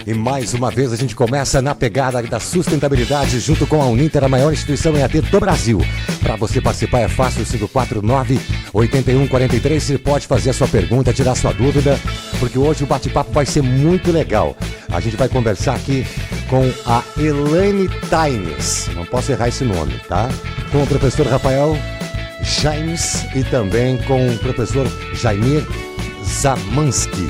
E mais uma vez a gente começa na pegada da sustentabilidade junto com a Uninter, a maior instituição EAD do Brasil. Para você participar é fácil, 549-8143. Você pode fazer a sua pergunta, tirar a sua dúvida, porque hoje o bate-papo vai ser muito legal. A gente vai conversar aqui com a Elaine Taines, não posso errar esse nome, tá? Com o professor Rafael James e também com o professor Jaimir Zaminski.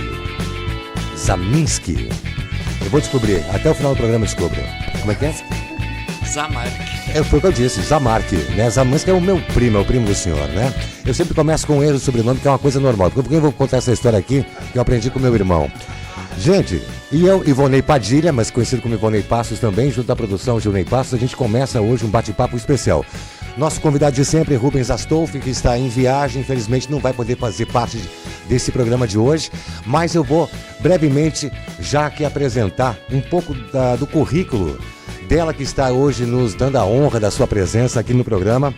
Eu vou descobrir, até o final do programa eu descubro. Como é que é? Zamark. Foi o que eu disse, Zamark, né? Zaminski é o meu primo, é o primo do senhor, né? Eu sempre começo com um erro de sobrenome, que é uma coisa normal. Porque eu vou contar essa história aqui, que eu aprendi com meu irmão. Gente, e eu, Ivonei Padilha, mas conhecido como Ivonei Passos também, junto à produção Gilney Passos, a gente começa hoje um bate-papo especial. Nosso convidado de sempre, Rubens Astolfi, que está em viagem, infelizmente não vai poder fazer parte desse programa de hoje, mas eu vou brevemente já aqui apresentar um pouco do currículo dela, que está hoje nos dando a honra da sua presença aqui no programa,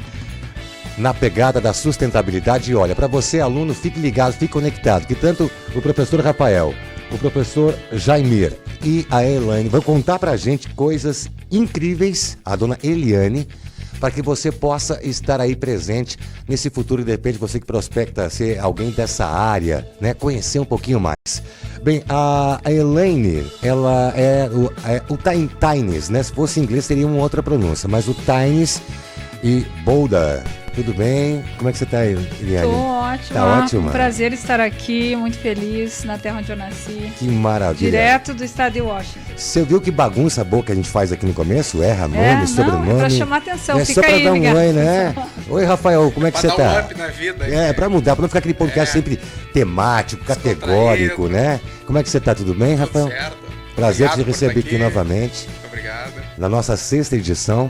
na pegada da sustentabilidade. E olha, para você, aluno, fique ligado, fique conectado, que tanto o professor Rafael, o professor Jaimir e a Elaine vão contar pra gente coisas incríveis, a dona Eliane, para que você possa estar aí presente nesse futuro, e de repente você que prospecta ser alguém dessa área, né, conhecer um pouquinho mais. Bem, a Elaine, ela é o Taines, né, se fosse em inglês seria uma outra pronúncia, mas o Taines e Boulder. Tudo bem? Como é que você está, Eliane? Tô ótima. Tá ótima. Um prazer estar aqui, muito feliz, na terra onde eu nasci. Que maravilha. Direto do estado de Washington. Você viu que bagunça boa que a gente faz aqui no começo? Erra nome, sobrenome. Não, é pra chamar atenção, fica aí, só pra dar um oi, né? Oi, Rafael, como é que você tá? Pra dar um up na vida. Pra mudar, pra não ficar aquele podcast sempre temático, categórico, né? Como é que você tá? Tudo bem, Rafael? Tudo certo. Prazer Obrigado te receber aqui novamente. Obrigado. Na nossa 6ª edição.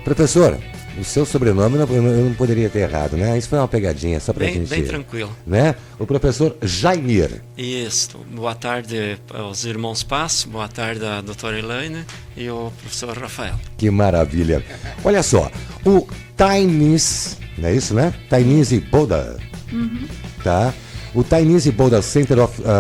Professor, o seu sobrenome eu não poderia ter errado, né? Isso foi uma pegadinha, só pra gente... Bem tranquilo. Né? O professor Jaimir. Isso. Boa tarde aos irmãos Passo, boa tarde à doutora Elaine e ao professor Rafael. Que maravilha. Olha só, o Taines, não é isso, né? Taines e Boulder. Tá? O Taines e Boulder Center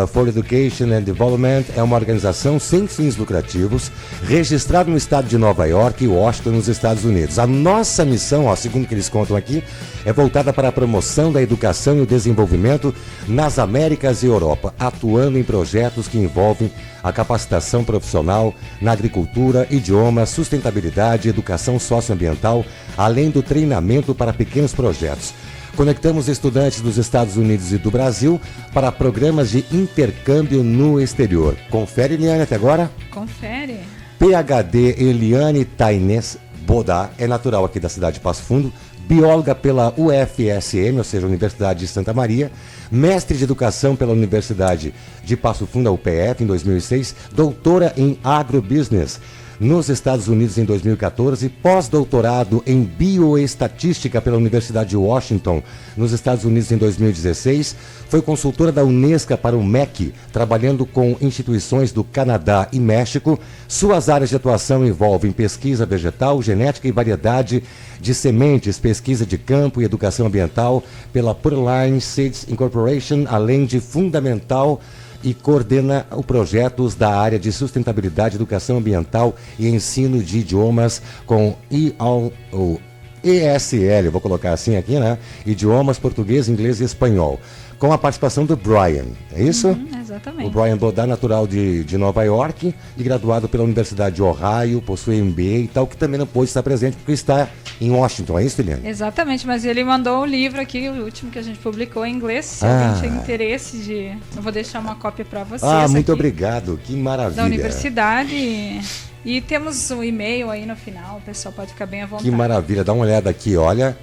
for Education and Development é uma organização sem fins lucrativos, registrada no estado de Nova York e Washington, nos Estados Unidos. A nossa missão, segundo o que eles contam aqui, é voltada para a promoção da educação e o desenvolvimento nas Américas e Europa, atuando em projetos que envolvem a capacitação profissional na agricultura, idiomas, sustentabilidade, educação socioambiental, além do treinamento para pequenos projetos. Conectamos estudantes dos Estados Unidos e do Brasil para programas de intercâmbio no exterior. Confere, Eliane, até agora? Confere. PhD Eliane Taines Bodá é natural aqui da cidade de Passo Fundo, bióloga pela UFSM, ou seja, Universidade de Santa Maria, mestre de educação pela Universidade de Passo Fundo, a UPF, em 2006, doutora em agrobusiness nos Estados Unidos em 2014, pós-doutorado em bioestatística pela Universidade de Washington, nos Estados Unidos em 2016, foi consultora da Unesco para o MEC, trabalhando com instituições do Canadá e México. Suas áreas de atuação envolvem pesquisa vegetal, genética e variedade de sementes, pesquisa de campo e educação ambiental pela Purline Seeds Incorporation, além de fundamental e coordena os projetos da área de sustentabilidade, educação ambiental e ensino de idiomas com o ESL, vou colocar assim aqui, né? Idiomas português, inglês e espanhol. Com a participação do Brian, é isso? Exatamente. O Brian Bodá, natural de Nova York e graduado pela Universidade de Ohio, possui MBA e tal, que também não pôde estar presente porque está em Washington, é isso, Eliane? Exatamente, mas ele mandou um livro aqui, o último que a gente publicou em inglês, se alguém tem interesse de... Eu vou deixar uma cópia para vocês muito aqui, obrigado, que maravilha. da universidade. E temos um e-mail aí no final, o pessoal pode ficar bem à vontade. Que maravilha, dá uma olhada aqui, olha.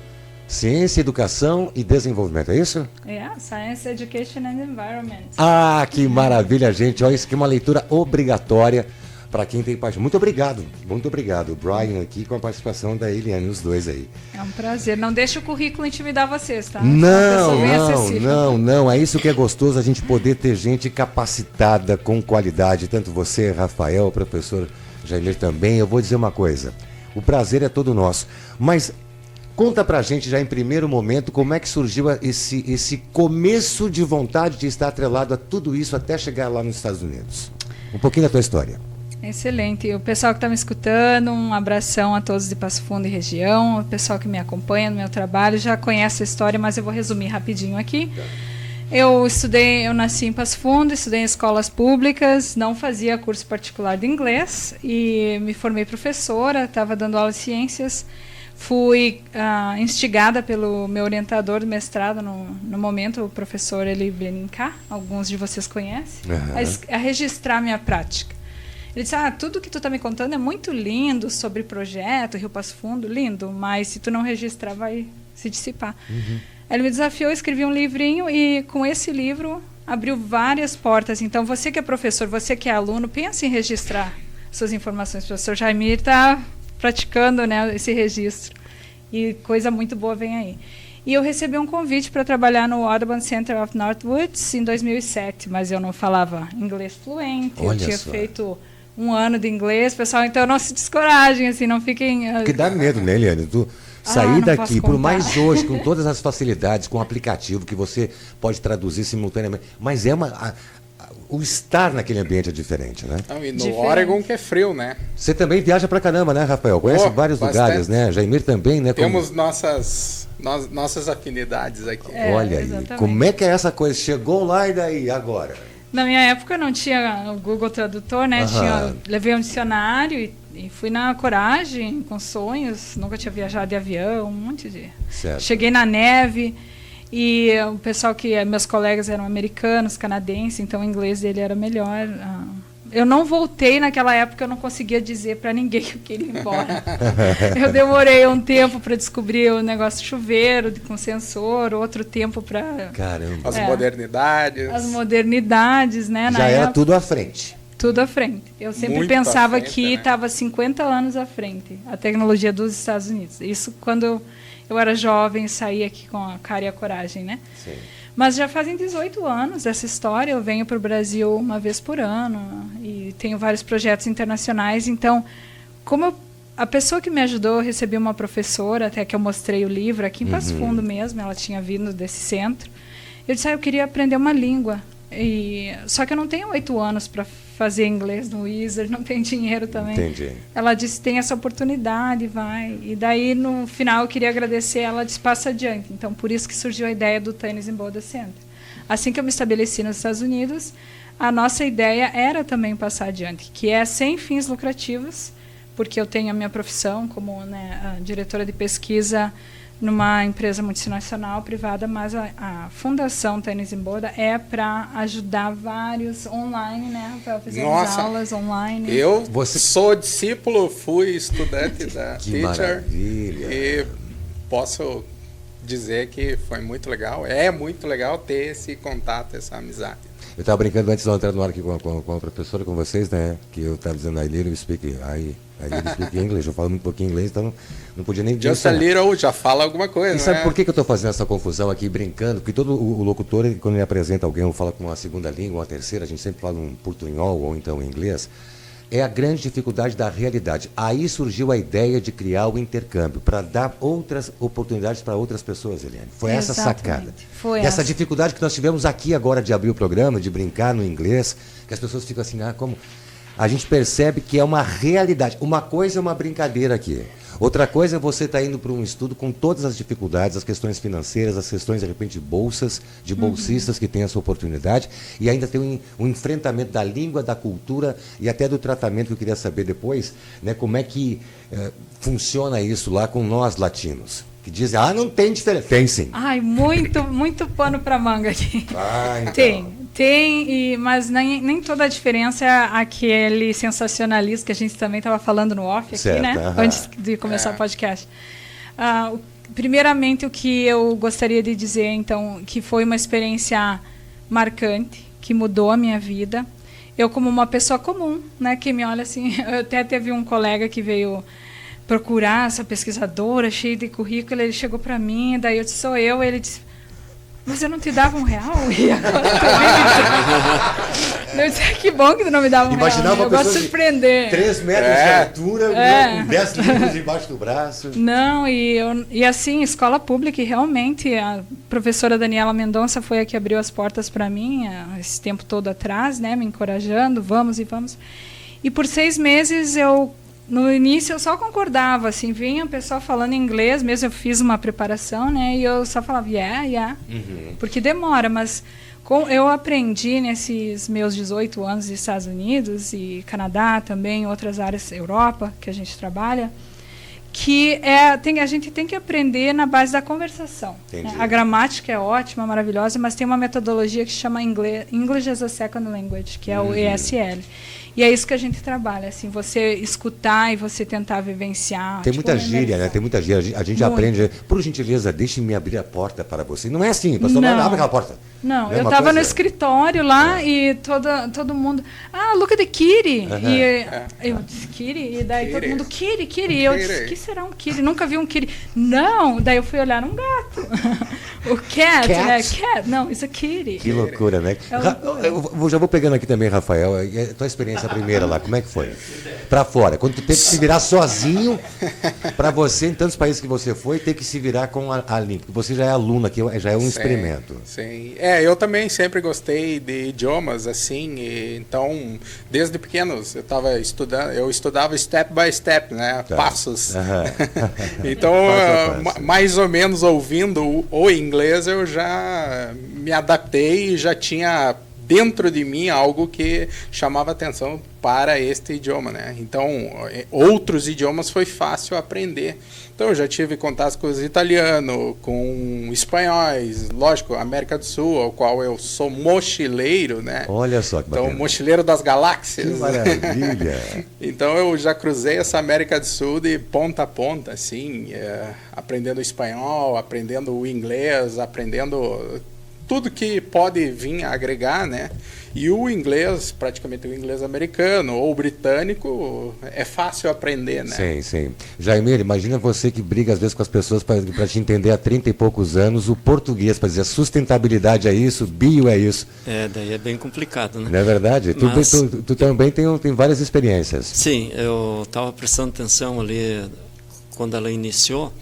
Ciência, Educação e Desenvolvimento, é isso? Science, Education and Environment. Que maravilha, gente. Olha, isso aqui é uma leitura obrigatória para quem tem paixão. Muito obrigado, o Brian aqui com a participação da Eliane, os dois aí. É um prazer. Não deixe o currículo intimidar vocês, tá? Não. É isso que é gostoso, a gente poder ter gente capacitada, com qualidade. Tanto você, Rafael, o professor Jair também. Eu vou dizer uma coisa, o prazer é todo nosso. Mas conta pra gente já em primeiro momento como é que surgiu esse começo de vontade de estar atrelado a tudo isso até chegar lá nos Estados Unidos. Um pouquinho da tua história. Excelente. O pessoal que está me escutando, um abração a todos de Passo Fundo e região, o pessoal que me acompanha no meu trabalho já conhece a história, mas eu vou resumir rapidinho aqui. Eu nasci em Passo Fundo, estudei em escolas públicas, não fazia curso particular de inglês e me formei professora, estava dando aula de ciências. Fui instigada pelo meu orientador do mestrado no momento, o professor Eli Beninca, alguns de vocês conhecem, a registrar minha prática. Ele disse, tudo que tu está me contando é muito lindo sobre projeto, Rio Passo Fundo, lindo, mas se tu não registrar vai se dissipar. Ele me desafiou, eu escrevi um livrinho e com esse livro abriu várias portas. Então você que é professor, você que é aluno, pense em registrar suas informações. O professor Jaimir está praticando, né, esse registro e coisa muito boa vem aí. E eu recebi um convite para trabalhar no Audubon Center of Northwoods em 2007, mas eu não falava inglês fluente, eu tinha feito 1 ano de inglês, pessoal, então não se descoragem, assim, não fiquem... Porque dá medo, né, Eliane? Tu sair daqui, por mais hoje, com todas as facilidades, com o aplicativo que você pode traduzir simultaneamente, mas o estar naquele ambiente é diferente, né? E no Oregon que é frio, né? Você também viaja pra caramba, né, Rafael? Conhece vários lugares, né? Jaimir também, né? Temos nossas afinidades aqui. Olha aí, como é que é essa coisa? Chegou lá e daí, agora? Na minha época não tinha o Google Tradutor, né? Levei um dicionário e fui na coragem, com sonhos. Nunca tinha viajado de avião, um monte de... Certo. Cheguei na neve e o pessoal meus colegas eram americanos, canadenses, então o inglês dele era melhor. Eu não voltei naquela época, eu não conseguia dizer para ninguém que eu queria ir embora. Eu demorei um tempo para descobrir o negócio de chuveiro, com sensor, outro tempo para... Caramba. As modernidades. As modernidades, né? Já era tudo à frente. Tudo à frente. Eu sempre Muito pensava frente, que estava 50 anos à frente, a tecnologia dos Estados Unidos. Isso quando eu era jovem e saí aqui com a cara e a coragem, né? Sim. Mas já fazem 18 anos essa história. Eu venho para o Brasil uma vez por ano e tenho vários projetos internacionais. Então, a pessoa que me ajudou, eu recebi uma professora, até que eu mostrei o livro aqui em Passo Fundo mesmo, ela tinha vindo desse centro. Eu disse, eu queria aprender uma língua. Só que eu não tenho 8 anos para fazer inglês no Wizard, não tenho dinheiro também. Entendi. Ela disse, tem essa oportunidade, vai. E daí, no final, eu queria agradecer, ela disse, passa adiante. Então, por isso que surgiu a ideia do Tunney Boda Center. Assim que eu me estabeleci nos Estados Unidos, a nossa ideia era também passar adiante, que é sem fins lucrativos, porque eu tenho a minha profissão como a diretora de pesquisa numa empresa multinacional privada, mas a Fundação Tunney Boda é para ajudar vários online, né, Rafael? Fizemos aulas online. Eu sou discípulo, fui estudante da que Teacher. Maravilha. E posso dizer que foi muito legal. É muito legal ter esse contato, essa amizade. Eu estava brincando antes de eu entrar no ar aqui com a professora, com vocês, né? Que eu estava dizendo, I little speak English. Eu falo muito pouquinho inglês, então não podia nem dizer. Just a little, já fala alguma coisa, E sabe por que eu estou fazendo essa confusão aqui, brincando? Porque todo o locutor, quando ele apresenta alguém, ou fala com uma segunda língua, uma terceira, a gente sempre fala um portunhol ou então inglês, é a grande dificuldade da realidade. Aí surgiu a ideia de criar o intercâmbio, para dar outras oportunidades para outras pessoas, Eliane. Foi essa sacada. Foi essa dificuldade que nós tivemos aqui agora de abrir o programa, de brincar no inglês, que as pessoas ficam assim, como... A gente percebe que é uma realidade. Uma coisa é uma brincadeira aqui. Outra coisa é você estar indo para um estudo com todas as dificuldades, as questões financeiras, as questões, de repente, de bolsas, de bolsistas que têm essa oportunidade, e ainda tem um enfrentamento da língua, da cultura e até do tratamento, que eu queria saber depois, né, como é que funciona isso lá com nós latinos. Que dizem, não tem diferença. Tem sim. Ai, muito pano para manga aqui. Então. Tem, mas nem toda a diferença é aquele sensacionalismo que a gente também estava falando no off aqui, certo, né? Antes de começar o podcast. Primeiramente, o que eu gostaria de dizer, então, que foi uma experiência marcante, que mudou a minha vida. Eu, como uma pessoa comum, né, que me olha assim... Até teve um colega que veio procurar essa pesquisadora cheia de currículo, ele chegou para mim, daí eu disse, sou eu, ele disse... Mas eu não te dava R$1? E agora Eu disse, que bom que tu não me dava um Imaginava real. Eu uma gosto de pessoa surpreender. 3 metros de altura, com 10 livros embaixo do braço. Não, e assim, escola pública, e realmente a professora Daniela Mendonça foi a que abriu as portas para mim, esse tempo todo atrás, né, me encorajando, vamos e vamos. E por 6 meses no início eu só concordava, assim, vinha o pessoal falando inglês, mesmo eu fiz uma preparação, né, e eu só falava, yeah, porque demora, mas eu aprendi nesses meus 18 anos nos Estados Unidos e Canadá também, outras áreas, Europa, que a gente trabalha, que a gente tem que aprender na base da conversação. Né? A gramática é ótima, maravilhosa, mas tem uma metodologia que chama English as a Second Language, que é o ESL. E é isso que a gente trabalha, assim, você escutar e você tentar vivenciar. Tem muita gíria, né? Tem muita gíria. A gente aprende, por gentileza, deixe-me abrir a porta para você. Não é assim, pastor, não abre aquela porta. Não, eu estava no escritório lá e todo mundo, look at the kitty. E eu disse, kitty? E daí todo mundo, kitty. E eu disse, que será um kitty? Nunca vi um kitty. Não, daí eu fui olhar um gato. O cat, né? Cat. Não, isso é kitty. Que loucura, né? Eu já vou pegando aqui também, Rafael, a tua experiência primeira lá, como é que foi? Pra fora, quando tu teve que se virar sozinho, pra você, em tantos países que você foi, ter que se virar com a língua, porque você já é aluno aqui, já é um experimento. Sim, eu também sempre gostei de idiomas, assim, então, desde pequenos, eu estudava step by step, né, passos. Então, mais ou menos ouvindo o inglês, eu já me adaptei e já tinha dentro de mim algo que chamava atenção para este idioma, né? Então, outros idiomas foi fácil aprender. Então, eu já tive contato com os italianos, com espanhóis, lógico, América do Sul, ao qual eu sou mochileiro, né? Olha só que bacana. Então, mochileiro das galáxias. Que maravilha! Então, eu já cruzei essa América do Sul de ponta a ponta, assim, aprendendo espanhol, aprendendo o inglês, aprendendo tudo que pode vir a agregar, né? E o inglês, praticamente o inglês americano ou britânico, é fácil aprender, né? Sim, sim. Jaime, imagina você que briga às vezes com as pessoas para te entender há 30 e poucos anos o português, para dizer sustentabilidade é isso, bio é isso. Daí é bem complicado, né? Não é verdade? Mas tu também tem várias experiências. Sim, eu estava prestando atenção ali quando ela iniciou,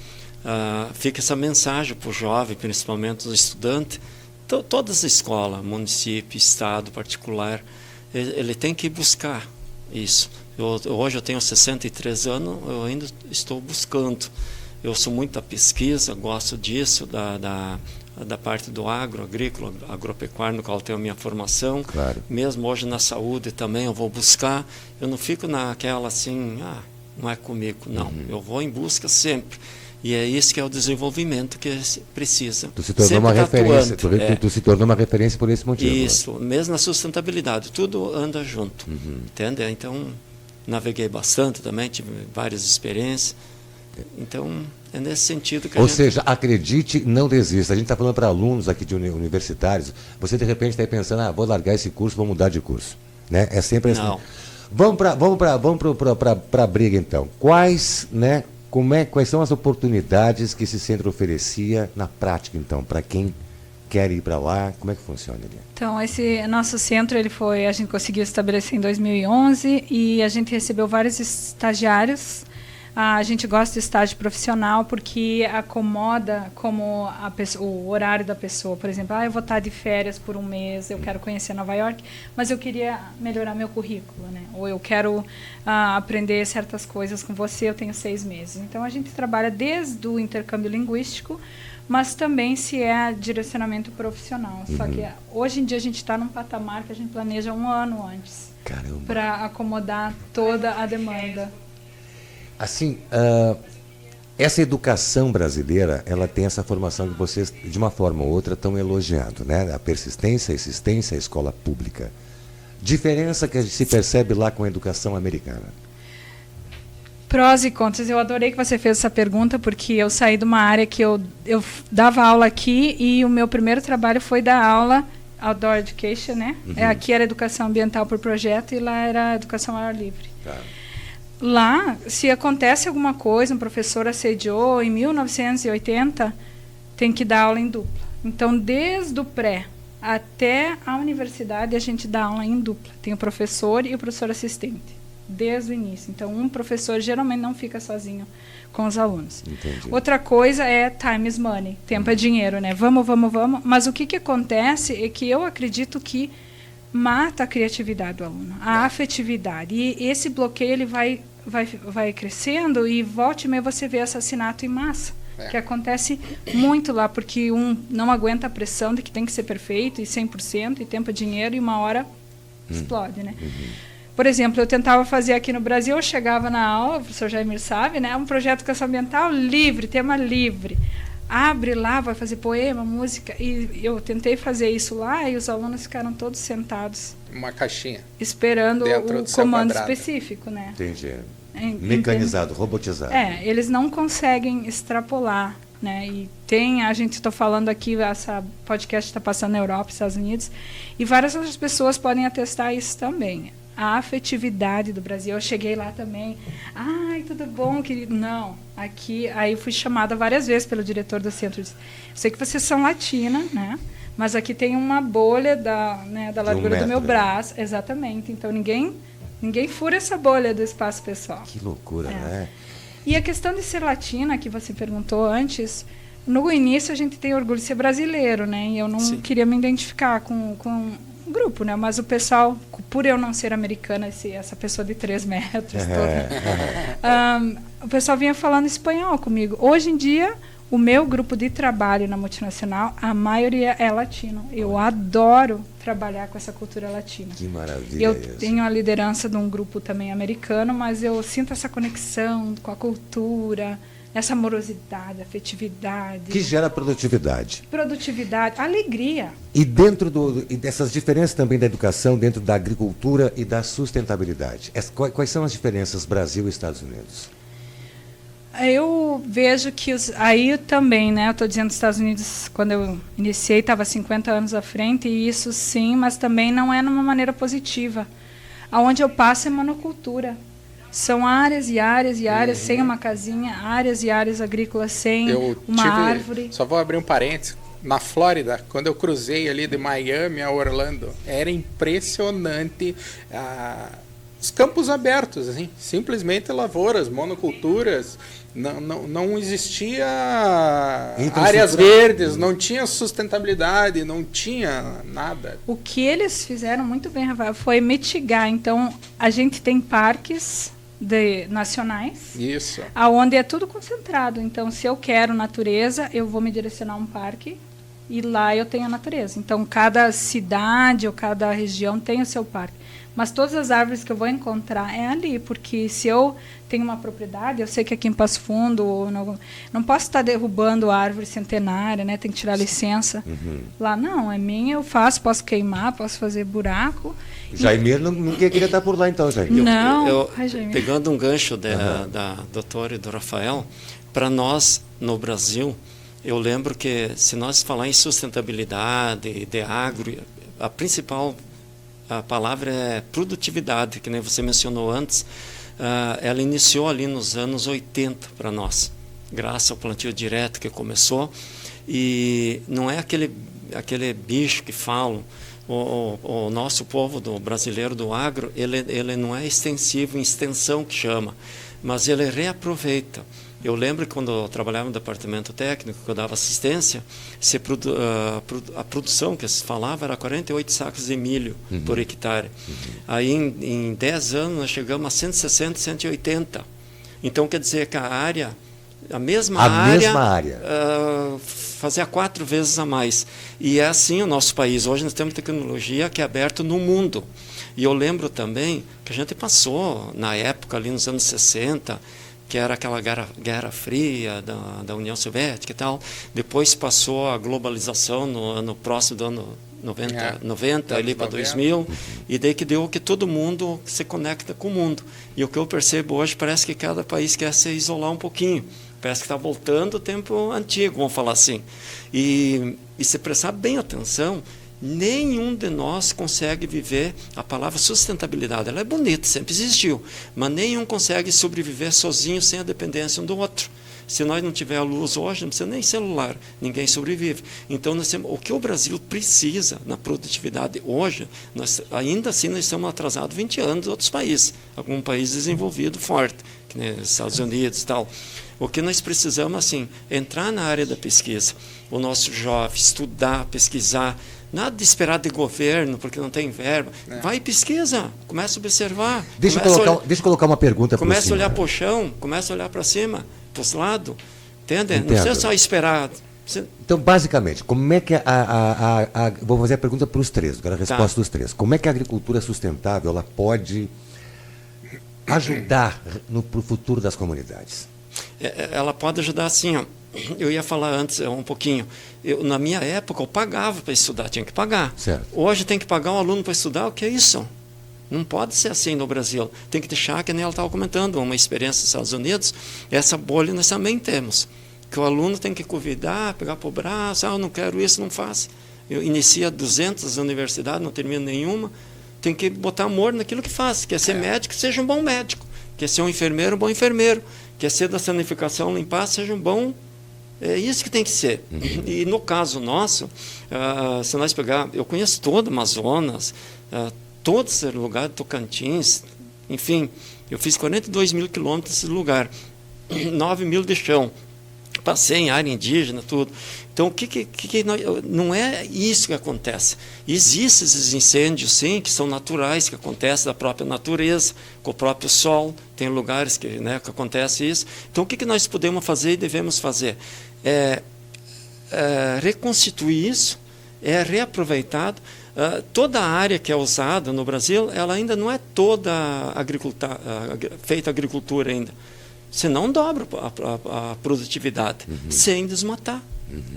fica essa mensagem para o jovem, principalmente os estudantes. Todas as escolas, município, estado, particular, ele tem que buscar isso. Hoje eu tenho 63 anos, eu ainda estou buscando. Eu sou muito da pesquisa, gosto disso, da parte do agrícola, agropecuário, no qual eu tenho a minha formação. Claro. Mesmo hoje na saúde também eu vou buscar. Eu não fico naquela assim, não é comigo. Não, eu vou em busca sempre. E é isso que é o desenvolvimento que precisa. Tu se tornou uma referência, tu se tornou uma referência por esse motivo. Isso, mesmo na sustentabilidade, tudo anda junto, entende? Então, naveguei bastante também, tive várias experiências, então é nesse sentido que seja, acredite, não desista. A gente está falando para alunos aqui de universitários, você de repente está aí pensando, vou largar esse curso, vou mudar de curso. Né? É sempre assim. Não. Vamos para a briga então. Quais são as oportunidades que esse centro oferecia na prática, então, para quem quer ir para lá? Como é que funciona ali? Então, esse nosso centro, a gente conseguiu estabelecer em 2011 e a gente recebeu vários estagiários. A gente gosta de estágio profissional porque acomoda como o horário da pessoa. Por exemplo, eu vou estar de férias por um mês, eu quero conhecer Nova York, mas eu queria melhorar meu currículo, né? Ou eu quero aprender certas coisas com você, eu tenho 6 meses. Então, a gente trabalha desde o intercâmbio linguístico, mas também se é direcionamento profissional. Só que hoje em dia a gente está num patamar que a gente planeja 1 ano antes para acomodar toda a demanda. Assim, essa educação brasileira, ela tem essa formação que vocês, de uma forma ou outra, estão elogiando, né? A persistência, a existência, a escola pública. Diferença que se percebe lá com a educação americana. Prós e contras. Eu adorei que você fez essa pergunta, porque eu saí de uma área que eu dava aula aqui e o meu primeiro trabalho foi dar aula Outdoor Education, né? Aqui era educação ambiental por projeto e lá era educação ao ar livre. Tá. Lá, se acontece alguma coisa, um professor assediou em 1980, tem que dar aula em dupla. Então, desde o pré até a universidade a gente dá aula em dupla. Tem o professor e o professor assistente, desde o início. Então, um professor geralmente não fica sozinho com os alunos. Entendi. Outra coisa é time is money, tempo é dinheiro, né? Vamos. Mas o que acontece é que eu acredito que mata a criatividade do aluno, a afetividade. E esse bloqueio ele vai crescendo e volta e meia você vê assassinato em massa, que acontece muito lá, porque um não aguenta a pressão de que tem que ser perfeito e 100% e tempo é dinheiro e uma hora explode, né? Por exemplo, eu tentava fazer aqui no Brasil, eu chegava na aula, o professor Jaimir sabe, né? Um projeto de educação ambiental livre, tema livre. Abre lá, vai fazer poema, música. E eu tentei fazer isso lá e os alunos ficaram todos sentados. Uma caixinha. Esperando o comando específico, né? Entendi. Mecanizado, robotizado. Eles não conseguem extrapolar, né? E a gente está falando aqui, essa podcast está passando na Europa, Estados Unidos, e várias outras pessoas podem atestar isso também. A afetividade do Brasil. Eu cheguei lá também. Ai, tudo bom, querido? Não. Aí fui chamada várias vezes pelo diretor do centro. Disse, sei que vocês são latina, né? Mas aqui tem uma bolha da largura do meu braço. Exatamente. Então, ninguém fura essa bolha do espaço pessoal. Que loucura, né? E a questão de ser latina, que você perguntou antes, no início a gente tem orgulho de ser brasileiro, né? E eu não queria me identificar com grupo, né? Mas o pessoal, por eu não ser americana, essa pessoa de 3 metros o pessoal vinha falando espanhol comigo. Hoje em dia, o meu grupo de trabalho na multinacional, a maioria é latino. Eu adoro trabalhar com essa cultura latina. Que maravilha. Eu tenho a liderança de um grupo também americano, mas eu sinto essa conexão com a cultura, essa amorosidade, afetividade. Que gera produtividade. Produtividade, alegria. E dentro dessas diferenças também da educação, dentro da agricultura e da sustentabilidade. Quais são as diferenças Brasil e Estados Unidos? Eu vejo que aí também, né? Eu estou dizendo que os Estados Unidos, quando eu iniciei, estava 50 anos à frente, e isso sim, mas também não é numa maneira positiva. Aonde eu passo é monocultura. São áreas e áreas e áreas sem uma casinha, áreas e áreas agrícolas sem árvore. Só vou abrir um parênteses. Na Flórida, quando eu cruzei ali de Miami a Orlando, era impressionante os campos abertos, assim, simplesmente lavouras, monoculturas. Não existia áreas verdes, não tinha sustentabilidade, não tinha nada. O que eles fizeram muito bem, Rafael, foi mitigar. Então, a gente tem parques nacionais, isso, aonde é tudo concentrado. Então, se eu quero natureza, eu vou me direcionar a um parque e lá eu tenho a natureza. Então, cada cidade ou cada região tem o seu parque. Mas todas as árvores que eu vou encontrar é ali, porque se eu tenho uma propriedade, eu sei que aqui em Passo Fundo não posso estar derrubando a árvore centenária, né? Tem que tirar licença. Lá não, é minha, eu faço, posso queimar, posso fazer buraco. Jaimir não queria estar por lá então, Jaimir. Não, pegando um gancho da doutora e do Rafael, para nós no Brasil, eu lembro que se nós falar em sustentabilidade, de agro, a palavra é produtividade, que nem você mencionou antes. Ela iniciou ali nos anos 80 para nós, graças ao plantio direto que começou. E não é aquele bicho que falam. O nosso povo brasileiro do agro, ele não é extensivo em extensão que chama, mas ele reaproveita. Eu lembro que quando eu trabalhava no departamento técnico, que eu dava assistência, a produção que se falava era 48 sacos de milho por hectare. Aí em 10 anos nós chegamos a 160, 180. Então quer dizer que a mesma área fazia 4 vezes a mais. E é assim o nosso país. Hoje nós temos tecnologia que é aberta no mundo. E eu lembro também que a gente passou, na época, ali nos anos 60, que era aquela guerra fria da União Soviética e tal. Depois passou a globalização no próximo do ano 90 ali para 2000, e daí que deu que todo mundo se conecta com o mundo. E o que eu percebo hoje, parece que cada país quer se isolar um pouquinho. Parece que está voltando o tempo antigo, vamos falar assim. E se prestar bem atenção, nenhum de nós consegue viver a palavra sustentabilidade. Ela é bonita, sempre existiu, mas nenhum consegue sobreviver sozinho sem a dependência um do outro. Se nós não tiver a luz hoje, não precisa nem celular, ninguém sobrevive. Então, o que o Brasil precisa na produtividade hoje, ainda assim nós estamos atrasados 20 anos de outros países, algum país desenvolvido forte, que nem os Estados Unidos e tal. O que nós precisamos, assim, entrar na área da pesquisa. O nosso jovem, estudar, pesquisar, nada de esperar de governo, porque não tem verba. Vai e pesquisa, começa a observar. Deixa eu colocar uma pergunta para você. Começa a olhar para o chão, começa a olhar para cima, para os lados. Entende? Não precisa só esperar. Então, basicamente, como é que vou fazer a pergunta para os três, quero a resposta dos três. Como é que a agricultura sustentável ela pode ajudar para o futuro das comunidades? Ela pode ajudar assim, ó. Eu ia falar antes um pouquinho. Na minha época, eu pagava para estudar, tinha que pagar. Certo. Hoje tem que pagar um aluno para estudar, o que é isso? Não pode ser assim no Brasil. Tem que deixar, que nem ela estava comentando, uma experiência nos Estados Unidos, essa bolha nós também temos. Que o aluno tem que convidar, pegar para o braço, eu não quero isso, não faço. Eu inicia 200 universidades, não termino nenhuma. Tem que botar amor naquilo que faz. Quer ser médico, seja um bom médico. Quer ser um enfermeiro, bom enfermeiro. Quer ser da sanificação, limpar, seja um bom... É isso que tem que ser. E no caso nosso, se nós pegar... Eu conheço todo o Amazonas, todo esse lugar, Tocantins, enfim, eu fiz 42 mil quilômetros desse lugar, 9 mil de chão. Passei em área indígena, tudo. Então, não é isso que acontece. Existem esses incêndios, sim, que são naturais, que acontecem da própria natureza, com o próprio sol. Tem lugares que acontece isso. Então, o que nós podemos fazer e devemos fazer? Reconstituir isso, reaproveitado. Toda a área que é usada no Brasil, ela ainda não é toda feita agricultura ainda. Você não dobra a produtividade sem desmatar.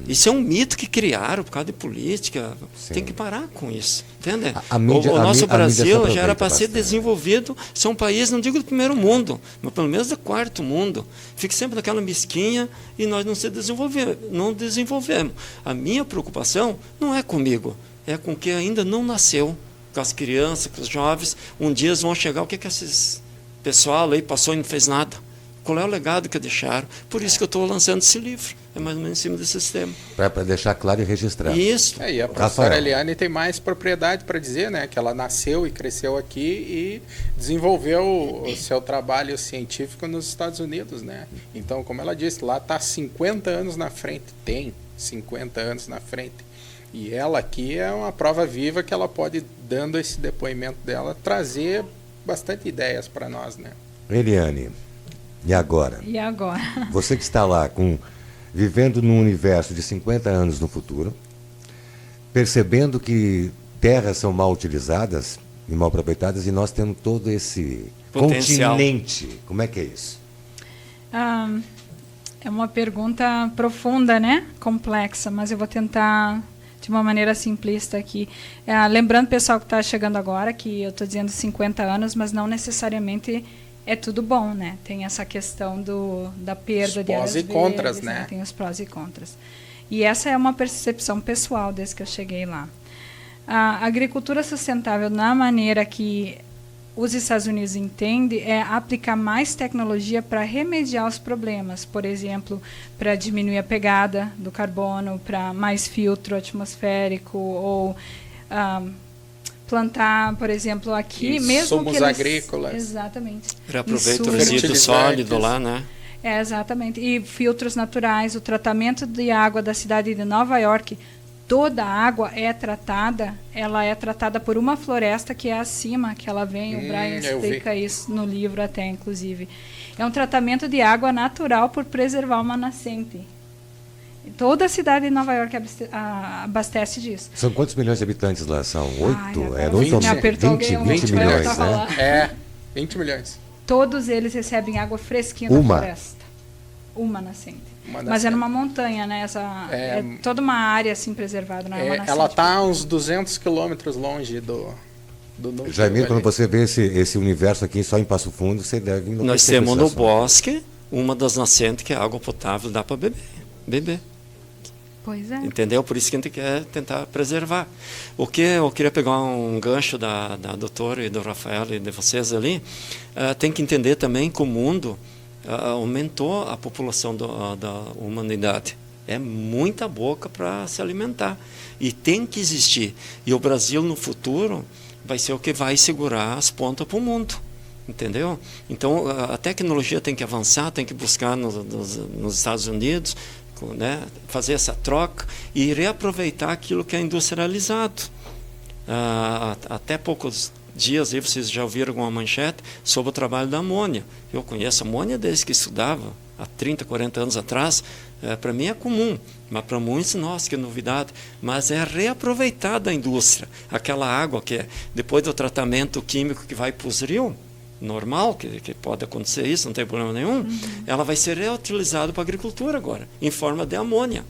Isso é um mito que criaram por causa de política. Sim. Tem que parar com isso. Entende? O nosso Brasil já era para ser desenvolvido, ser um país, não digo do primeiro mundo, mas pelo menos do quarto mundo. Fica sempre naquela mesquinha e nós não desenvolvemos. A minha preocupação não é comigo, é com quem ainda não nasceu, com as crianças, com os jovens. Um dia eles vão chegar, o que esses pessoal aí passou e não fez nada? Qual é o legado que deixaram? Por isso que eu estou lançando esse livro. É mais ou menos em cima desse sistema. Para deixar claro e registrar. Isso. E a professora Eliane tem mais propriedade para dizer, né? Que ela nasceu e cresceu aqui e desenvolveu o seu trabalho científico nos Estados Unidos, né? Então, como ela disse, lá está 50 anos na frente. Tem 50 anos na frente. E ela aqui é uma prova viva que ela pode, dando esse depoimento dela, trazer bastante ideias para nós, né? Eliane, e agora? E agora? Você que está lá vivendo num universo de 50 anos no futuro, percebendo que terras são mal utilizadas e mal aproveitadas e nós temos todo esse potencial. Continente. Como é que é isso? É uma pergunta profunda, né? Complexa, mas eu vou tentar de uma maneira simplista aqui. Lembrando, pessoal que está chegando agora, que eu estou dizendo 50 anos, mas não necessariamente é tudo bom, né? Tem essa questão da perda de áreas verdes, prós e contras, né? Tem os prós e contras. E essa é uma percepção pessoal desde que eu cheguei lá. A agricultura sustentável, na maneira que os Estados Unidos entendem, é aplicar mais tecnologia para remediar os problemas. Por exemplo, para diminuir a pegada do carbono, para mais filtro atmosférico, ou plantar, por exemplo, aqui, mesmo que eles... agrícolas. Exatamente. Reaproveita o resíduo sólido lá, né? Exatamente. E filtros naturais, o tratamento de água da cidade de Nova York, toda a água ela é tratada por uma floresta que é acima, que ela vem, o Brian explica isso no livro até, inclusive. É um tratamento de água natural por preservar uma nascente. Toda a cidade de Nova York abastece disso. São quantos milhões de habitantes lá? São 8? 20 milhões, né? 20 milhões. Todos eles recebem água fresquinha da floresta. Uma nascente. Mas é numa montanha, né? É toda uma área assim preservada. Não é uma nascente. Ela está a uns 200 quilômetros longe do núcleo. Jaimir, quando você vê esse universo aqui só em Passo Fundo, você deve enlouquecer. Nós temos no bosque uma das nascentes que é água potável, dá para beber. Pois é. Entendeu? Por isso que a gente quer tentar preservar. O que eu queria pegar um gancho da doutora e do Rafael e de vocês ali, tem que entender também que o mundo aumentou a população da humanidade. É muita boca para se alimentar. E tem que existir. E o Brasil, no futuro, vai ser o que vai segurar as pontas para o mundo. Entendeu? Então, a tecnologia tem que avançar, tem que buscar nos Estados Unidos, né, fazer essa troca e reaproveitar aquilo que é industrializado. Até poucos dias aí vocês já ouviram alguma manchete sobre o trabalho da amônia. Eu conheço a amônia desde que estudava, há 30, 40 anos atrás. Para mim é comum, mas para muitos, nossa, que novidade. Mas é reaproveitada a indústria. Aquela água que depois do tratamento químico que vai para os rios, normal, que pode acontecer isso, não tem problema nenhum, ela vai ser reutilizada para a agricultura agora, em forma de amônia.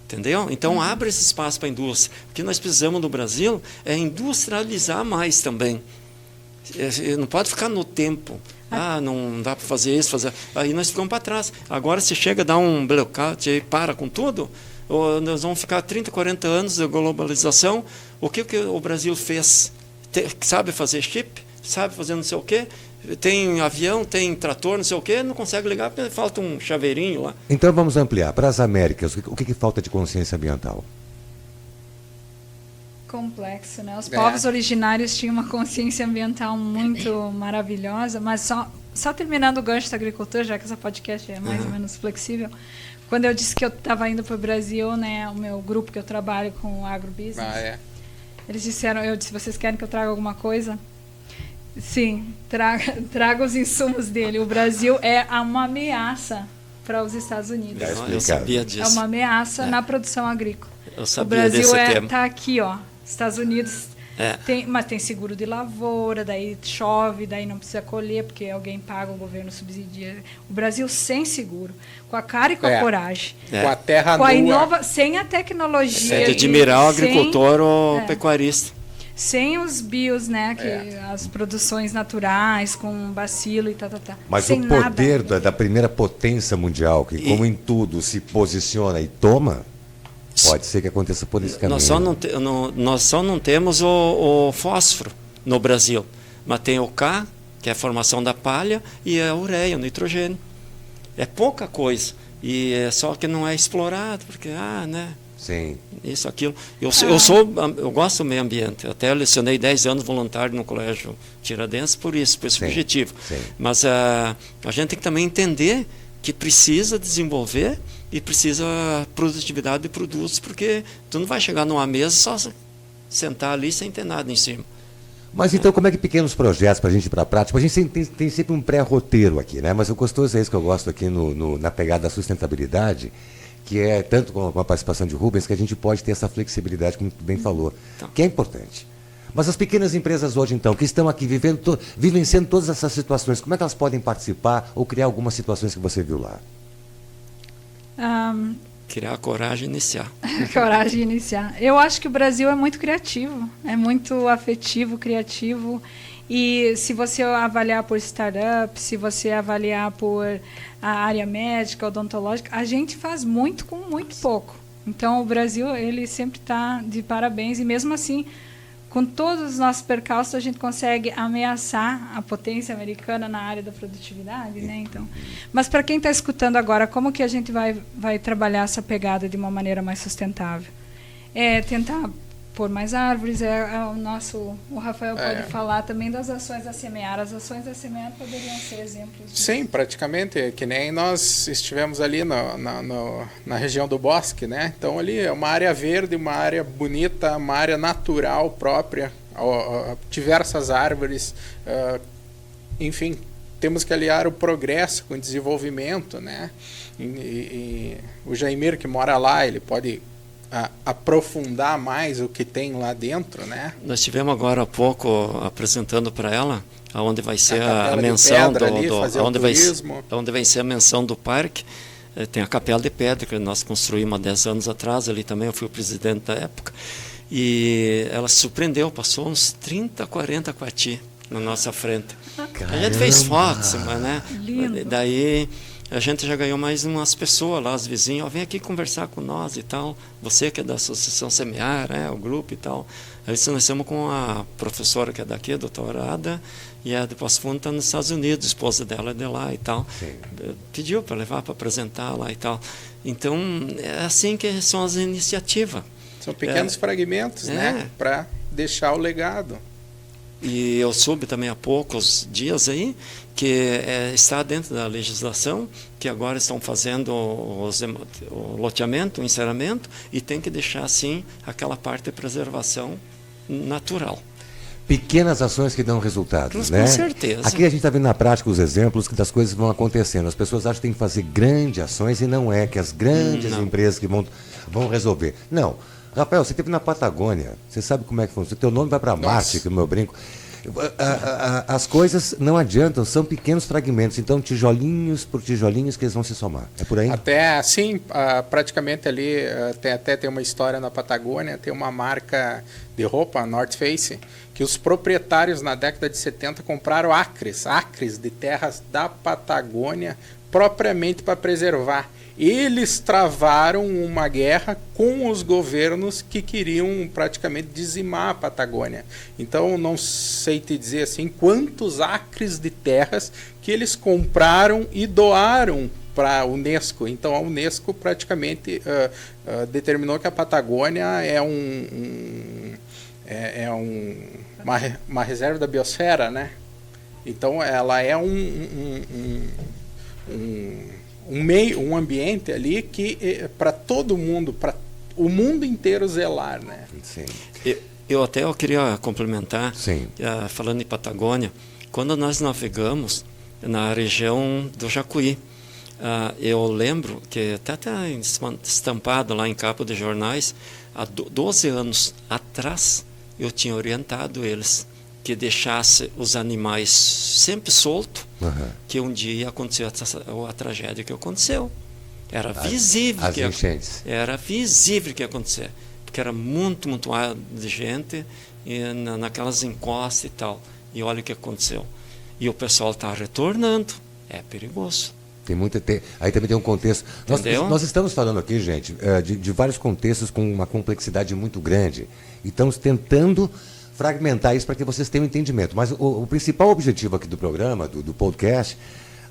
Entendeu? Então abre esse espaço para a indústria. O que nós precisamos no Brasil é industrializar mais também. Não pode ficar no tempo. Não dá para fazer isso, fazer. Aí nós ficamos para trás. Agora se chega a dar um blackout e para com tudo, ou nós vamos ficar 30, 40 anos de globalização. O que o Brasil fez? Sabe fazer chip? Sabe fazer não sei o quê? Tem avião, tem trator, não sei o quê, não consegue ligar porque falta um chaveirinho lá. Então vamos ampliar. Para as Américas, o que falta de consciência ambiental? Complexo, né? Os povos originários tinham uma consciência ambiental muito maravilhosa, mas só terminando o gancho da agricultura, já que essa podcast é mais ou menos flexível, quando eu disse que eu estava indo para o Brasil, né, o meu grupo que eu trabalho com o agrobusiness, eles disseram, eu disse, vocês querem que eu traga alguma coisa? Sim, traga os insumos dele. O Brasil é uma ameaça para os Estados Unidos. Eu sabia disso. É uma ameaça na produção agrícola. Eu sabia o Brasil desse tema. Está aqui, ó. Estados Unidos mas tem seguro de lavoura, daí chove, daí não precisa colher porque alguém paga, o governo subsidia. O Brasil sem seguro, com a cara e com a coragem, com a terra com nua, sem a tecnologia. É de admirar o agricultor ou pecuarista. Sem os bios, né, as produções naturais, com bacilo e tal. Mas sem o poder da primeira potência mundial, que como em tudo se posiciona e toma, pode ser que aconteça por esse caminho. Nós só não temos o fósforo no Brasil, mas tem o K, que é a formação da palha, e a ureia, o nitrogênio. É pouca coisa, e só que não é explorado, porque, né... Sim. Isso, aquilo. Eu gosto do meio ambiente. Até lecionei 10 anos voluntário no Colégio Tiradentes por esse objetivo. Sim. Mas a gente tem que também entender que precisa desenvolver e precisa produtividade de produtos, porque tu não vai chegar numa mesa só sentar ali sem ter nada em cima. Mas então, como é que pequenos projetos para a gente ir para a prática? A gente tem sempre um pré-roteiro aqui, né? Mas o gostoso é isso que eu gosto aqui na pegada da sustentabilidade, que é tanto com a participação de Rubens, que a gente pode ter essa flexibilidade, como tu bem falou, que é importante. Mas as pequenas empresas hoje, então, que estão aqui vivenciando todas essas situações, como é que elas podem participar ou criar algumas situações que você viu lá? Criar coragem e iniciar. Coragem de iniciar. Eu acho que o Brasil é muito criativo, é muito afetivo, criativo. E se você avaliar por startup, se você avaliar por a área médica, odontológica, a gente faz muito com muito pouco. Então, o Brasil, ele sempre está de parabéns. E mesmo assim, com todos os nossos percalços, a gente consegue ameaçar a potência americana na área da produtividade, né? Então, mas para quem está escutando agora, como que a gente vai trabalhar essa pegada de uma maneira mais sustentável? É tentar pôr mais árvores, o Rafael pode falar também das ações da Semear. As ações da Semear poderiam ser exemplos disso. Sim, praticamente, que nem nós estivemos ali na região do bosque, né? Então ali é uma área verde, uma área bonita, uma área natural própria, diversas árvores, enfim, temos que aliar o progresso com o desenvolvimento, né? E o Jaimir, que mora lá, ele pode aprofundar mais o que tem lá dentro, né? Nós estivemos agora há pouco apresentando para ela aonde vai ser a menção onde vai ser a menção do parque. Tem a Capela de Pedra que nós construímos há 10 anos atrás, ali também eu fui o presidente da época. E ela se surpreendeu, passou uns 30, 40 coati na nossa frente. Caramba. A gente fez fotos, né? Lindo. Daí a gente já ganhou mais umas pessoas lá, os vizinhos, vem aqui conversar com nós e tal, você que é da Associação Semear, o grupo e tal. Aí nós estamos com a professora que é daqui, a doutora Ada, e a de Passo Fundo está nos Estados Unidos, a esposa dela é de lá e tal. Sim. Pediu para levar, para apresentar lá e tal. Então, é assim que são as iniciativas. São pequenos fragmentos, né? Para deixar o legado. E eu soube também há poucos dias aí que está dentro da legislação, que agora estão fazendo o loteamento, o encerramento, e tem que deixar, assim, aquela parte de preservação natural. Pequenas ações que dão resultados, né? Com certeza. Aqui a gente está vendo na prática os exemplos das coisas que vão acontecendo. As pessoas acham que tem que fazer grandes ações e não é que as grandes empresas que vão resolver. Não. Rafael, você esteve na Patagônia, você sabe como é que funciona. Teu nome vai para Marte, que é o meu brinco. As coisas não adiantam, são pequenos fragmentos, então tijolinhos por tijolinhos que eles vão se somar. É por aí? Até assim, praticamente ali, tem uma história na Patagônia, tem uma marca de roupa, a North Face, que os proprietários na década de 70 compraram acres de terras da Patagônia propriamente para preservar. Eles travaram uma guerra com os governos que queriam praticamente dizimar a Patagônia. Então, não sei te dizer assim quantos acres de terras que eles compraram e doaram para a Unesco. Então, a Unesco praticamente determinou que a Patagônia é uma reserva da biosfera, né? Então, ela é um ambiente ali que para todo mundo, para o mundo inteiro zelar, né? Sim. Eu queria complementar, Sim. Falando em Patagônia, quando nós navegamos na região do Jacuí, eu lembro que até está estampado lá em capa de jornais, há 12 anos atrás eu tinha orientado eles que deixasse os animais sempre soltos, que um dia ia acontecer a tragédia que aconteceu. Era visível as enchentes. Era visível que ia acontecer, porque era muito de gente e naquelas encostas e tal. E olha o que aconteceu. E o pessoal está retornando. É perigoso. Aí também tem um contexto. Nós estamos falando aqui, gente, de vários contextos com uma complexidade muito grande. E estamos tentando fragmentar isso para que vocês tenham um entendimento. Mas o principal objetivo aqui do programa, do podcast,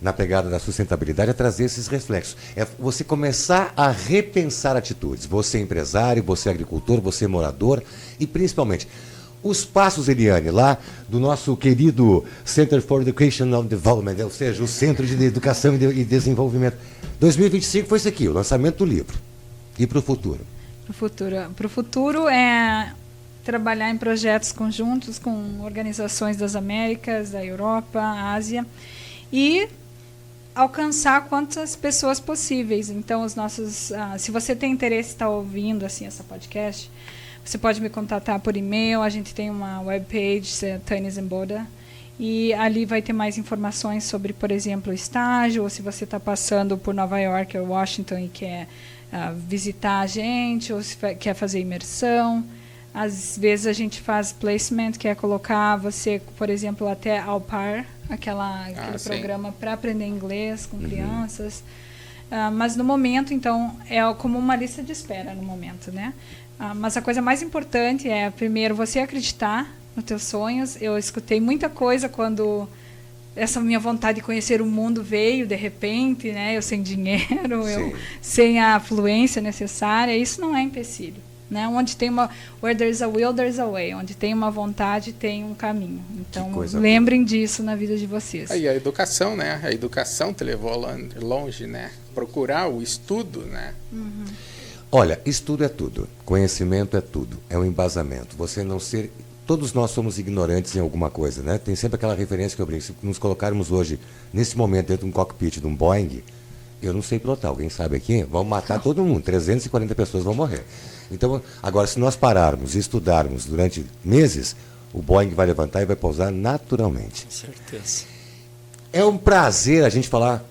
na pegada da sustentabilidade, é trazer esses reflexos. É você começar a repensar atitudes. Você empresário, você agricultor, você morador e principalmente os passos, Eliane, lá do nosso querido Center for Educational Development, ou seja, o Centro de Educação e Desenvolvimento. 2025 foi isso aqui, o lançamento do livro. E para o futuro? Para o futuro é trabalhar em projetos conjuntos com organizações das Américas, da Europa, Ásia e alcançar quantas pessoas possíveis. Então, se você tem interesse em estar ouvindo assim essa podcast, você pode me contatar por e-mail. A gente tem uma webpage, Tânia Zemboda, e ali vai ter mais informações sobre, por exemplo, o estágio, ou se você está passando por Nova York ou Washington e quer visitar a gente, ou se quer fazer imersão. Às vezes a gente faz placement, que é colocar você, por exemplo, até ao par, aquele programa para aprender inglês com crianças. Mas no momento, então, é como uma lista de espera no momento, né? Mas a coisa mais importante é, primeiro, você acreditar nos teus sonhos. Eu escutei muita coisa quando essa minha vontade de conhecer o mundo veio de repente, né? Eu sem dinheiro, eu sem a afluência necessária. Isso não é empecilho. Né? Where there's a will, there's a way. Onde tem uma vontade, tem um caminho. Então, lembrem disso na vida de vocês. E a educação, né? A educação te levou longe, né? Procurar o estudo, né? Olha, estudo é tudo. Conhecimento é tudo. É um embasamento. Você não ser... Todos nós somos ignorantes em alguma coisa, né? Tem sempre aquela referência que eu brinco. Se nos colocarmos hoje, nesse momento, dentro de um cockpit de um Boeing, eu não sei pilotar. Alguém sabe aqui? Vão matar todo mundo. 340 pessoas vão morrer. Então, agora, se nós pararmos e estudarmos durante meses, o Boeing vai levantar e vai pousar naturalmente. Com certeza. É um prazer a gente falar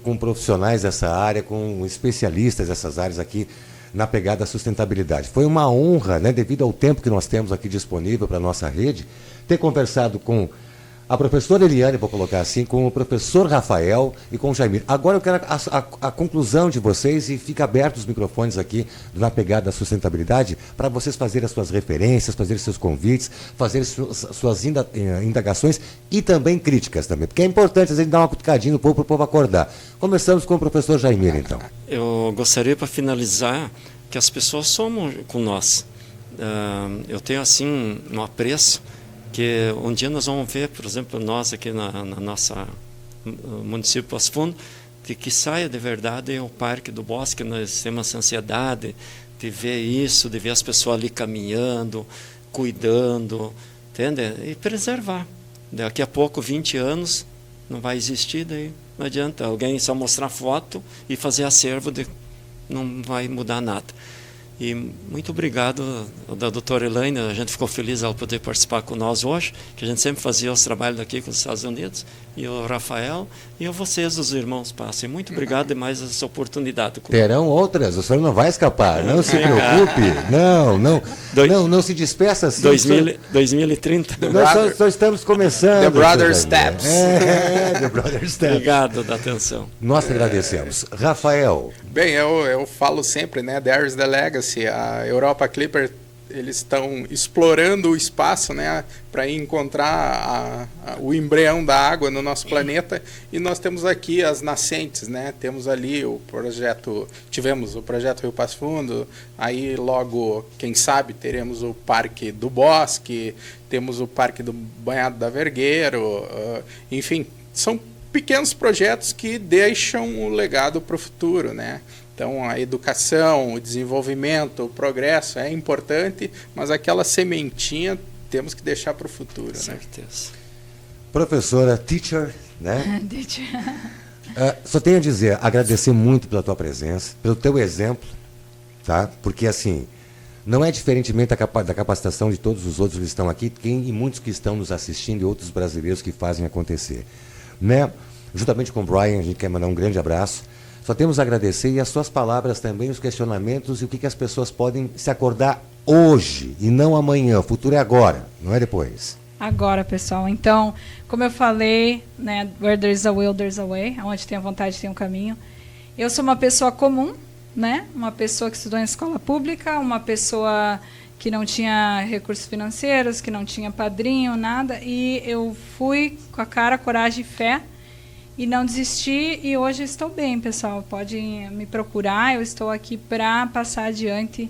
com profissionais dessa área, com especialistas dessas áreas aqui na pegada da sustentabilidade. Foi uma honra, né, devido ao tempo que nós temos aqui disponível para a nossa rede, ter conversado com a professora Eliane, vou colocar assim, com o professor Rafael e com o Jaimir. Agora eu quero a conclusão de vocês e fica aberto os microfones aqui na pegada da sustentabilidade para vocês fazerem as suas referências, fazerem seus convites, fazerem suas indagações e também críticas também, porque é importante a gente dar uma cutucadinha no povo para o povo acordar. Começamos com o professor Jaimir, então. Eu gostaria, para finalizar, que as pessoas somam com nós. Eu tenho, assim, um apreço que um dia nós vamos ver, por exemplo, nós aqui na nossa município de Passo Fundo, de que saia de verdade o Parque do Bosque. Nós temos essa ansiedade de ver isso, de ver as pessoas ali caminhando, cuidando, entende? E preservar. Daqui a pouco, 20 anos, não vai existir, daí não adianta alguém só mostrar foto e fazer acervo, não vai mudar nada. E muito obrigado da doutora Elaine, a gente ficou feliz ela poder participar com nós hoje, que a gente sempre fazia os trabalhos daqui com os Estados Unidos, e o Rafael, e vocês, os irmãos Passem. Muito obrigado demais essa oportunidade. Terão outras, o senhor não vai escapar, não se preocupe, não se despeça assim. 2030. Nós só estamos começando. The Brother Steps. The Brother Steps. Obrigado da atenção. Nós que agradecemos. Rafael. Bem, eu falo sempre, né, There's the Legacy, a Europa Clipper, eles estão explorando o espaço, né, para encontrar o embrião da água no nosso planeta, e nós temos aqui as nascentes, né, temos ali tivemos o projeto Rio Passo Fundo, aí logo, quem sabe, teremos o Parque do Bosque, temos o Parque do Banhado da Vergueiro, enfim, são pequenos projetos que deixam o legado para o futuro, né? Então, a educação, o desenvolvimento, o progresso é importante, mas aquela sementinha temos que deixar para o futuro. Certeza. Né? Professora, teacher, né? Só tenho a dizer, agradecer muito pela tua presença, pelo teu exemplo, tá? Porque, assim, não é diferentemente da capacitação de todos os outros que estão aqui, e muitos que estão nos assistindo e outros brasileiros que fazem acontecer. Né? Juntamente com o Brian, a gente quer mandar um grande abraço. Só temos a agradecer, e as suas palavras também, os questionamentos e o que as pessoas podem se acordar hoje e não amanhã. O futuro é agora, não é depois. Agora, pessoal. Então, como eu falei, né, where there's a will, there's a way. Onde tem a vontade, tem um caminho. Eu sou uma pessoa comum, né? Uma pessoa que estudou em escola pública, uma pessoa que não tinha recursos financeiros, que não tinha padrinho, nada. E eu fui com a cara, coragem e fé. E não desisti, e hoje estou bem, pessoal. Podem me procurar, eu estou aqui para passar adiante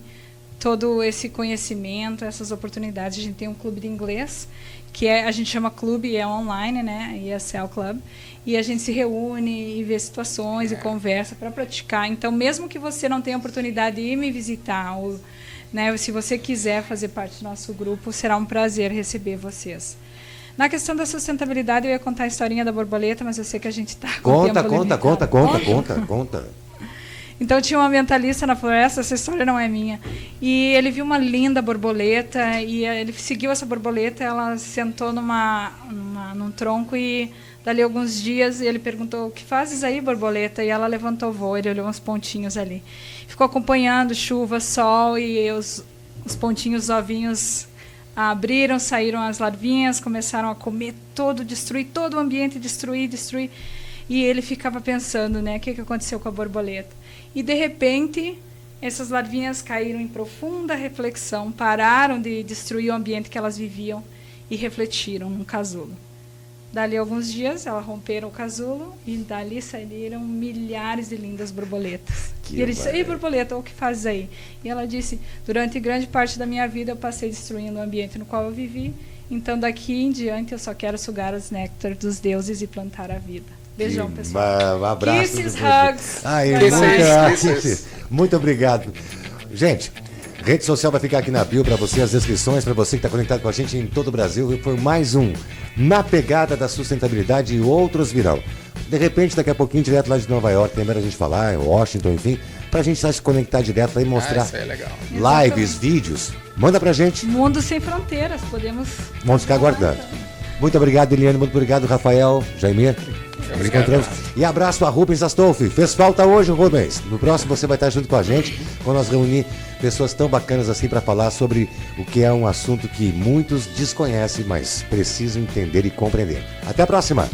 todo esse conhecimento, essas oportunidades. A gente tem um clube de inglês, que a gente chama clube, é online, né? ESL Club. E a gente se reúne e vê situações e conversa para praticar. Então, mesmo que você não tenha oportunidade de ir me visitar, ou, né, se você quiser fazer parte do nosso grupo, será um prazer receber vocês. Na questão da sustentabilidade, eu ia contar a historinha da borboleta, mas eu sei que a gente está com tempo limitado. Conta. Então, tinha um ambientalista na floresta, essa história não é minha, e ele viu uma linda borboleta, e ele seguiu essa borboleta, ela sentou num tronco, e dali alguns dias ele perguntou: o que fazes aí, borboleta? E ela levantou voo, ele olhou uns pontinhos ali. Ficou acompanhando chuva, sol, e os pontinhos, os ovinhos abriram, saíram as larvinhas, começaram a comer destruir todo o ambiente, destruir. E ele ficava pensando, né, o que aconteceu com a borboleta. E, de repente, essas larvinhas caíram em profunda reflexão, pararam de destruir o ambiente que elas viviam e refletiram num casulo. Dali alguns dias, elas romperam o casulo e dali saíram milhares de lindas borboletas. E ele disse: ei, borboleta, o que fazes aí? E ela disse: durante grande parte da minha vida eu passei destruindo o ambiente no qual eu vivi, então daqui em diante eu só quero sugar os néctares dos deuses e plantar a vida. Beijão, pessoal. Um abraço. Kisses, hugs. Muito obrigado. Gente, rede social vai ficar aqui na bio para você, as descrições, para você que está conectado com a gente em todo o Brasil. E foi mais um Na Pegada da Sustentabilidade, e outros virão. De repente, daqui a pouquinho, direto lá de Nova York, tem a gente falar, Washington, enfim, pra gente se conectar direto lá e mostrar isso é legal. Lives, vídeos. Manda pra gente. Mundo sem fronteiras, Vamos ficar aguardando. Muito obrigado, Eliane, muito obrigado, Rafael, Jaimir. Nos encontramos. E abraço a Rubens Astolfi. Fez falta hoje, Rubens. No próximo você vai estar junto com a gente, quando nós reunir pessoas tão bacanas assim para falar sobre o que é um assunto que muitos desconhecem, mas precisam entender e compreender. Até a próxima!